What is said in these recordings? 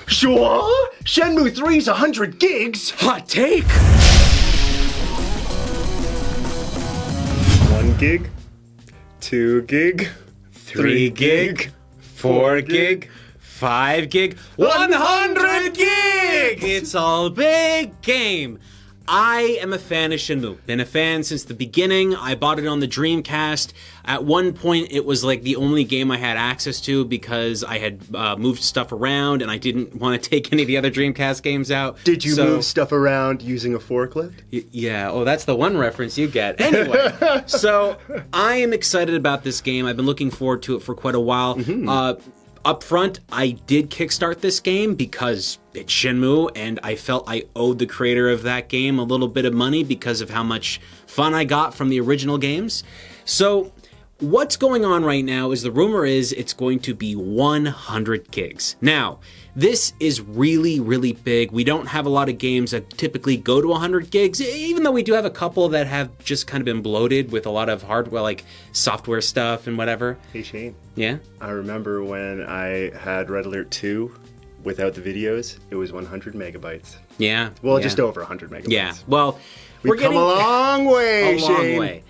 Sure? Shenmue 3's 100 gigs? Hot take! 1 gig? 2 gig? 3 gig? 4 gig? 5 gig? 100 gig! It's all big game. I am a fan of Shenmue. Been a fan since the beginning. I bought it on the Dreamcast. At one point, it was like the only game I had access to because I had moved stuff around and I didn't want to take any of the other Dreamcast games out. Did you move stuff around using a forklift? Yeah. Oh, that's the one reference you get. Anyway, so I am excited about this game. I've been looking forward to it for quite a while. Up front, I did kickstart this game because it's Shenmue, and I felt I owed the creator of that game a little bit of money because of how much fun I got from the original games. So what's going on right now is the rumor is it's going to be 100 gigs. Now, this is really, really big. We don't have a lot of games that typically go to 100 gigs, even though we do have a couple that have just kind of been bloated with a lot of hardware, like software stuff and whatever. Hey, Shane. Yeah? I remember when I had Red Alert 2 without the videos, it was 100 megabytes. Yeah. Well, yeah. Just over 100 megabytes. Yeah. Well, we've come a long way, a Shane. long way.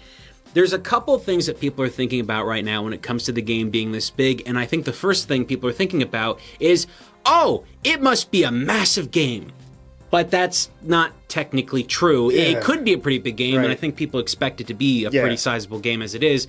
There's a couple things that people are thinking about right now when it comes to the game being this big, and I think the first thing people are thinking about is, oh, it must be a massive game. But that's not technically true. Yeah. It could be a pretty big game, Right. and I think people expect it to be a pretty sizable game as it is.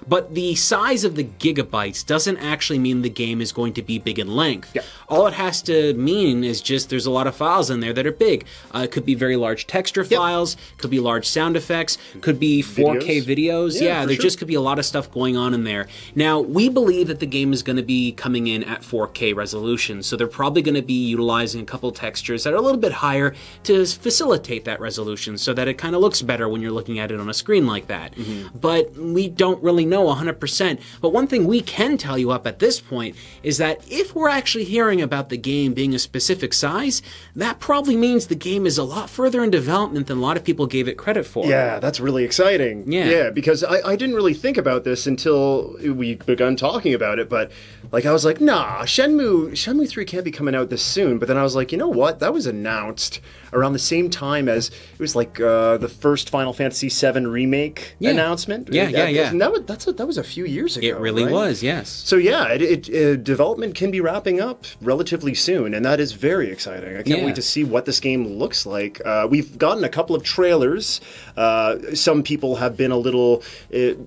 But the size of the gigabytes doesn't actually mean the game is going to be big in length. Yeah. All it has to mean is just there's a lot of files in there that are big. It could be very large texture files, could be large sound effects, could be 4K videos. Yeah, there just could be a lot of stuff going on in there. Now, we believe that the game is going to be coming in at 4K resolution, so they're probably going to be utilizing a couple textures that are a little bit higher to facilitate that resolution so that it kind of looks better when you're looking at it on a screen like that. But we don't really know 100%. But one thing we can tell you up at this point is that if we're actually hearing about the game being a specific size, that probably means the game is a lot further in development than a lot of people gave it credit for. Yeah, that's really exciting. Yeah, because I didn't really think about this until we begun talking about it, but like I was like, nah, Shenmue 3 can't be coming out this soon. But then I was like, you know what? That was announced around the same time as it was like the first Final Fantasy VII remake announcement. Yeah. And that was a few years ago. It really was, yes. So yeah, development can be wrapping up relatively soon, and that is very exciting. I can't wait to see what this game looks like. We've gotten a couple of trailers. Some people have been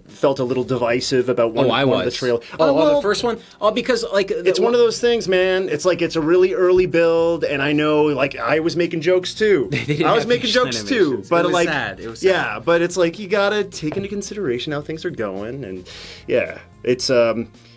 felt a little divisive about one of the trailers. The first one? Oh, because like it's one of those things, man. It's like it's a really early build, and I know, like, I was making jokes too. I was making jokes too, but it was like, sad. It was yeah, sad. but it's like you gotta take into consideration how things are going, and yeah, it's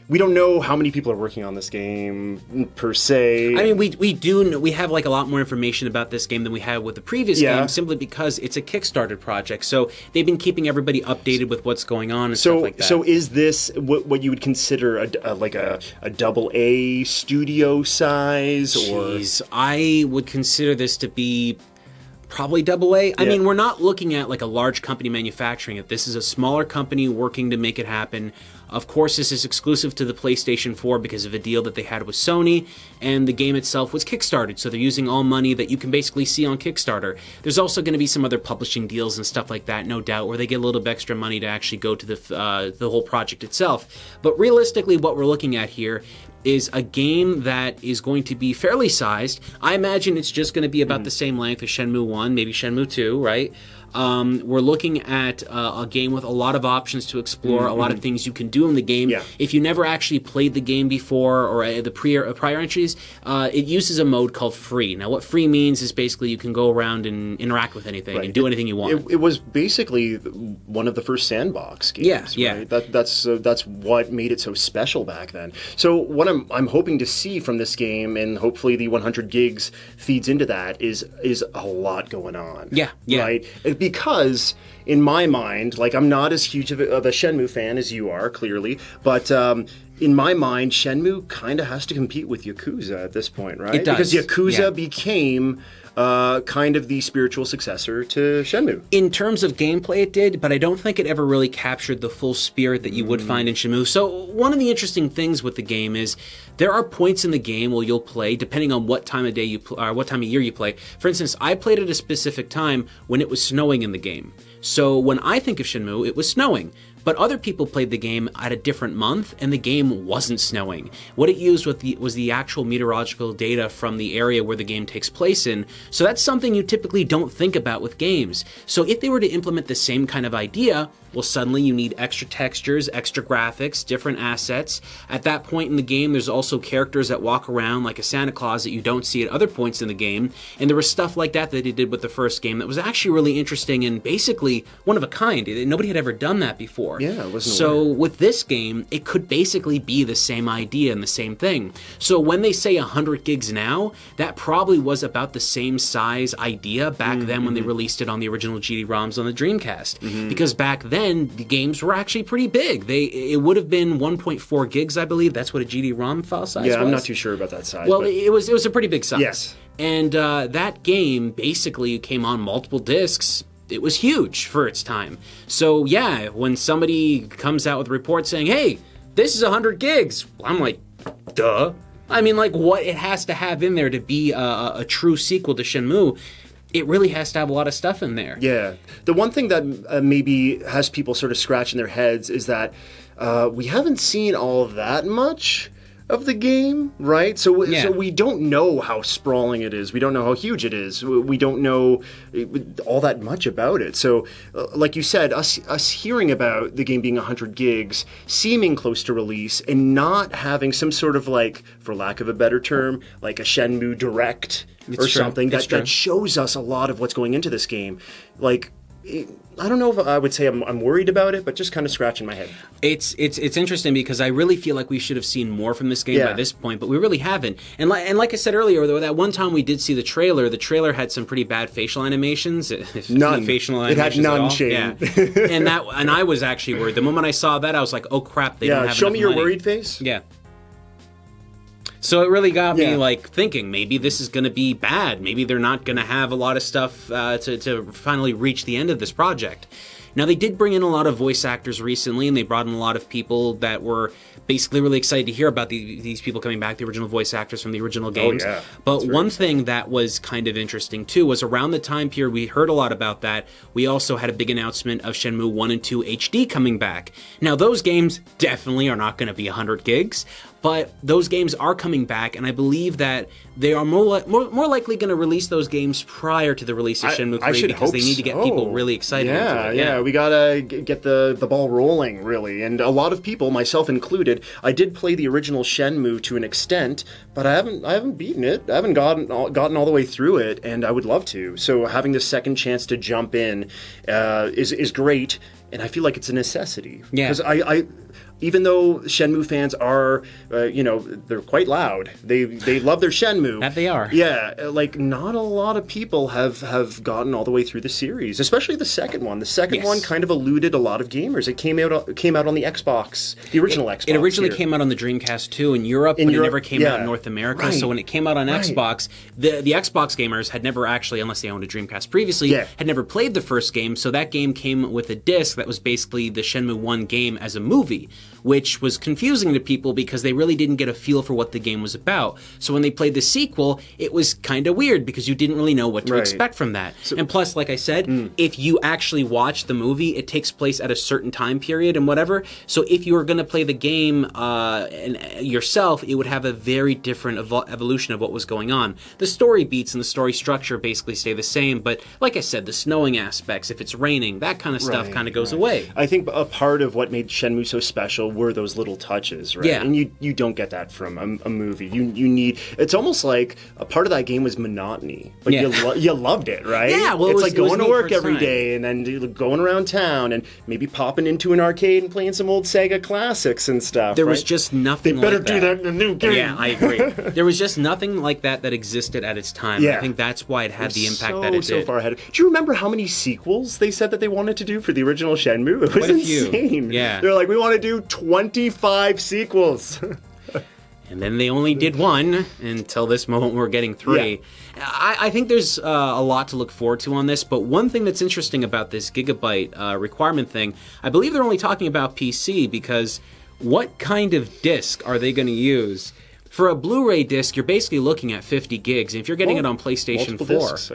we don't know how many people are working on this game per se. I mean, we have like a lot more information about this game than we had with the previous game, simply because it's a Kickstarter project. So they've been keeping everybody updated with what's going on and stuff like that. So is this what you would consider a double A studio size? Jeez, I would consider this to be probably double A. I mean, we're not looking at like a large company manufacturing it. This is a smaller company working to make it happen. Of course, this is exclusive to the PlayStation 4 because of a deal that they had with Sony, and the game itself was kickstarted, so they're using all money that you can basically see on Kickstarter. There's also going to be some other publishing deals and stuff like that, no doubt, where they get a little bit extra money to actually go to the whole project itself. But realistically, what we're looking at here is a game that is going to be fairly sized. I imagine it's just going to be about the same length as Shenmue 1, maybe Shenmue 2, right? We're looking at a game with a lot of options to explore, a lot of things you can do in the game. Yeah. If you never actually played the game before or the prior entries, it uses a mode called free. Now, what free means is basically you can go around and interact with anything and do anything you want. It was basically one of the first sandbox games. Yeah. Right? That's what made it so special back then. So what I'm hoping to see from this game, and hopefully the 100 gigs feeds into that, is a lot going on. Yeah. Right? Because in my mind, like, I'm not as huge of a Shenmue fan as you are, clearly, but in my mind, Shenmue kind of has to compete with Yakuza at this point, right? It does. Because Yakuza became kind of the spiritual successor to Shenmue. In terms of gameplay, it did, but I don't think it ever really captured the full spirit that you would find in Shenmue. So one of the interesting things with the game is there are points in the game where you'll play, depending on what time of day or what time of year you play. For instance, I played at a specific time when it was snowing in the game. So when I think of Shenmue, it was snowing. But other people played the game at a different month, and the game wasn't snowing. What it used was the actual meteorological data from the area where the game takes place in. So that's something you typically don't think about with games. So if they were to implement the same kind of idea, well, suddenly you need extra textures, extra graphics, different assets. At that point in the game, there's also characters that walk around like a Santa Claus that you don't see at other points in the game. And there was stuff like that they did with the first game that was actually really interesting and basically one of a kind. Nobody had ever done that before. Yeah, it wasn't So aware. with this game, it could basically be the same idea and the same thing. So when they say 100 gigs now, that probably was about the same size idea back then when they released it on the original GD-ROMs on the Dreamcast. Because back then, the games were actually pretty big. It would have been 1.4 gigs, I believe. That's what a GD-ROM file size was. Yeah, I'm not too sure about that size. Well, but... it was a pretty big size. Yes. And that game basically came on multiple discs. It was huge for its time. So yeah, when somebody comes out with a report saying, hey, this is 100 gigs, I'm like, duh. I mean, like, what it has to have in there to be a true sequel to Shenmue, it really has to have a lot of stuff in there. Yeah. The one thing that maybe has people sort of scratching their heads is that we haven't seen all that much of the game, right? So we don't know how sprawling it is. We don't know how huge it is. We don't know all that much about it. So, like you said, us hearing about the game being 100 gigs, seeming close to release, and not having some sort of, like, for lack of a better term, like a Shenmue Direct or something that shows us a lot of what's going into this game. Like, I don't know if I would say I'm worried about it, but just kind of scratching my head. It's interesting because I really feel like we should have seen more from this game by this point, but we really haven't. And like I said earlier, though, that one time we did see the trailer had some pretty bad facial animations. None. Facial It animations had none, at all. Shane. Yeah. and I was actually worried. The moment I saw that, I was like, oh crap, they don't have show enough me your money. worried face. Yeah. So it really got me like thinking maybe this is going to be bad. Maybe they're not going to have a lot of stuff to finally reach the end of this project. Now, they did bring in a lot of voice actors recently, and they brought in a lot of people that were basically really excited to hear about these people coming back, the original voice actors from the original games. Oh, yeah. But one thing that was kind of interesting, too, was around the time period we heard a lot about that, we also had a big announcement of Shenmue 1 and 2 HD coming back. Now, those games definitely are not going to be 100 gigs, but those games are coming back, and I believe that they are more likely going to release those games prior to the release of Shenmue 3 because they need to get people really excited. Yeah, we gotta get the ball rolling, really. And a lot of people, myself included, I did play the original Shenmue to an extent, but I haven't beaten it. I haven't gotten all the way through it, and I would love to. So having the second chance to jump in is great, and I feel like it's a necessity. Yeah. Because I even though Shenmue fans are, they're quite loud. They love their Shenmue. That they are. Yeah, like not a lot of people have gotten all the way through the series, especially the second one. The second one kind of eluded a lot of gamers. It came out on the Xbox, the original Xbox. It originally came out on the Dreamcast too in Europe, but it never came out in North America. Right. So when it came out on Xbox, the Xbox gamers had never actually, unless they owned a Dreamcast previously, had never played the first game. So that game came with a disc that was basically the Shenmue 1 game as a movie, which was confusing to people because they really didn't get a feel for what the game was about. So when they played the sequel, it was kind of weird because you didn't really know what to expect from that. So, and plus, like I said, if you actually watch the movie, it takes place at a certain time period and whatever. So if you were going to play the game yourself, it would have a very different evolution of what was going on. The story beats and the story structure basically stay the same, but like I said, the snowing aspects, if it's raining, that kind of stuff kind of goes away. I think a part of what made Shenmue so special were those little touches, right? Yeah. And you don't get that from a movie. You need, it's almost like a part of that game was monotony. But you loved it, right? Yeah, well, it's like going to work every day and then going around town and maybe popping into an arcade and playing some old Sega classics and stuff. There was just nothing like that. They better do that in a new game. Yeah, I agree. There was just nothing like that existed at its time. Yeah. I think that's why it had the impact that it did. So far ahead. Do you remember how many sequels they said that they wanted to do for the original Shenmue. It was insane. Yeah. They're like, we want to do 25 sequels. And then they only did one until this moment we're getting 3. Yeah. I think there's a lot to look forward to on this, but one thing that's interesting about this gigabyte requirement thing, I believe they're only talking about PC because what kind of disc are they going to use? For a Blu-ray disc, you're basically looking at 50 gigs. And if you're getting it on PlayStation 4... discs,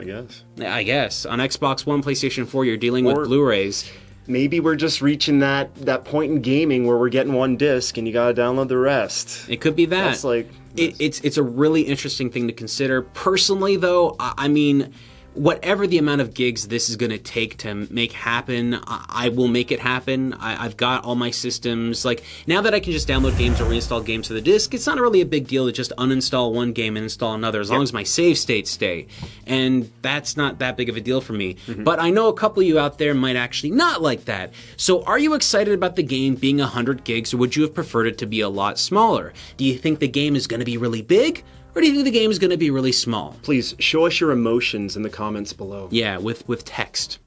I guess. On Xbox One, PlayStation 4, you're dealing with Blu-rays. Maybe we're just reaching that point in gaming where we're getting one disc and you gotta download the rest. It could be that. That's like... It's a really interesting thing to consider. Personally, though, I mean... Whatever the amount of gigs this is going to take to make happen, I will make it happen. I've got all my systems. Like, now that I can just download games or reinstall games to the disc, it's not really a big deal to just uninstall one game and install another, as long as my save states stay. And that's not that big of a deal for me. Mm-hmm. But I know a couple of you out there might actually not like that. So are you excited about the game being 100 gigs, or would you have preferred it to be a lot smaller? Do you think the game is going to be really big? Or do you think the game is going to be really small? Please show us your emotions in the comments below. Yeah, with text.